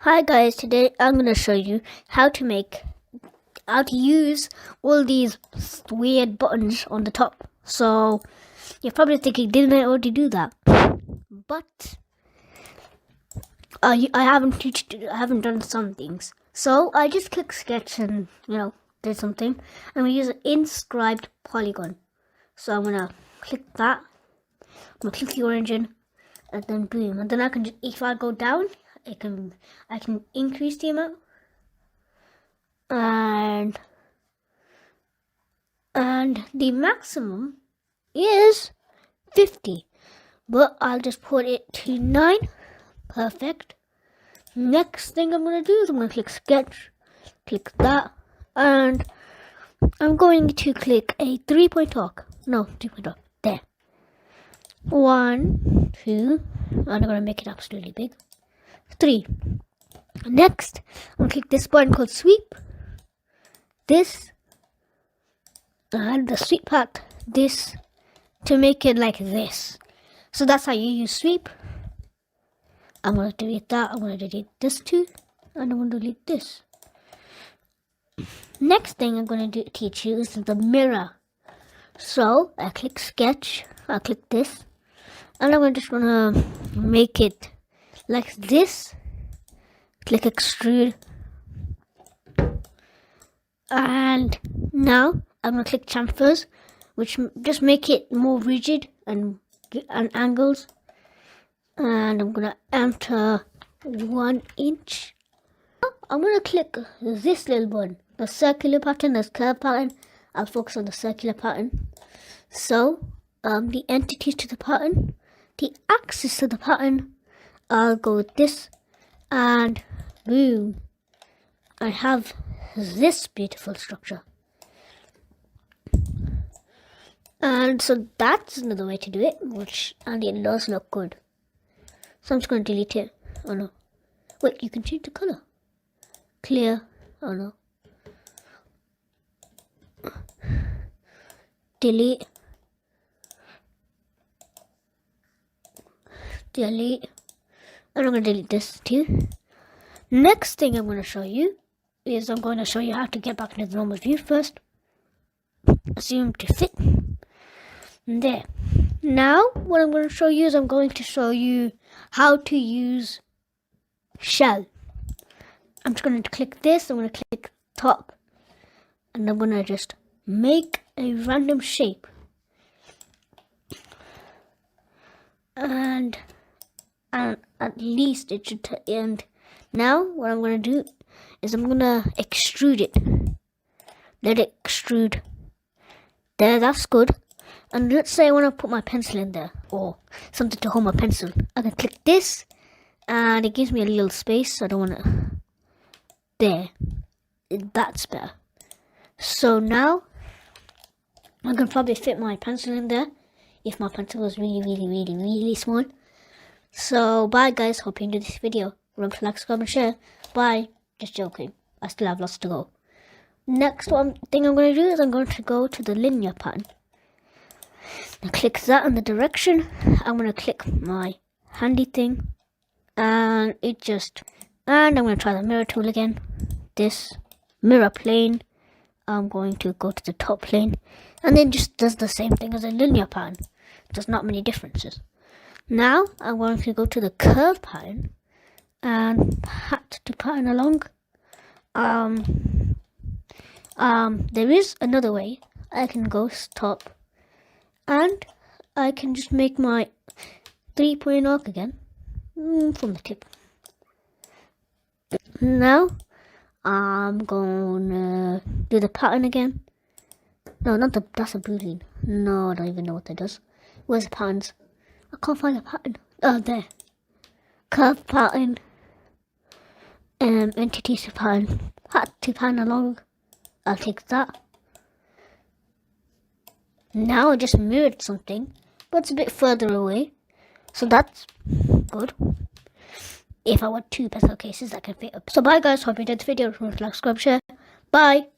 Hi guys, today I'm going to show you how to use all these weird buttons on the top. So you're probably thinking, didn't I already do that? But I haven't done some things. So I just click sketch and did something, and we use an inscribed polygon. So I'm gonna click that. I'm gonna click the origin, and then boom, and then I can just, if I go down, I can increase the amount, and the maximum is 50, but I'll just put it to 9. Perfect. Next thing I'm going to do is I'm going to click sketch, click that, and I'm going to click a 3-point arc. No, 2-point arc. There. 1, 2, and I'm going to make it absolutely big. 3. Next, I'm going to click this button called sweep. This, and the sweep part, this, to make it like this. So that's how you use sweep. I'm going to delete that. I'm going to delete this too. And I'm going to delete this. Next thing I'm going to teach you is the mirror. So I click sketch. I click this. And I'm just going to make it like this. Click extrude. And now I'm going to click chamfers, which just make it more rigid and angles. And I'm going to enter 1 inch. I'm going to click this little button, the circular pattern, the curve pattern. I'll focus on the circular pattern. So the entities to the pattern, the axis to the pattern, I'll go with this, and boom, I have this beautiful structure. And so that's another way to do it, and it does look good. So I'm just going to delete it. Oh no. Wait, you can change the color. Clear. Oh no. Delete. Delete. And I'm going to delete this too. Next thing I'm going to show you is I'm going to show you how to get back into the normal view first. Assume to fit. There. Now what I'm going to show you is I'm going to show you how to use shell. I'm just going to click this. I'm going to click top, and I'm going to just make a random shape. And at least it should end. Now what I'm going to do is I'm going to extrude it. Let it extrude. There, that's good. And let's say I want to put my pencil in there, or something to hold my pencil. I can click this, and it gives me a little space. I don't want to. There. That's better. So now I can probably fit my pencil in there if my pencil was really small. So bye guys, hope you enjoyed this video. Remember to like, subscribe and share. Bye. Just joking. I still have lots to go. Next thing I'm going to do is I'm going to go to the linear pattern. Now click that in the direction. I'm going to click my handy thing, and I'm going to try the mirror tool again. This mirror plane, I'm going to go to the top plane, and then just does the same thing as a linear pattern. There's not many differences. Now I'm going to go to the curve pattern and pattern along. There is another way. I can go stop, and I can just make my 3-point arc again from the tip. Now I'm gonna do the pattern again. No, that's a boolean. No, I don't even know what that does. Where's the patterns? I can't find the pattern. Oh, there. Curve pattern. Entities to pattern. To pattern along. I'll take that. Now I just mirrored something, but it's a bit further away. So that's good. If I want 2 pencil cases, I can fit up. So bye guys, hope you enjoyed the video. Remember to like, subscribe, share. Bye.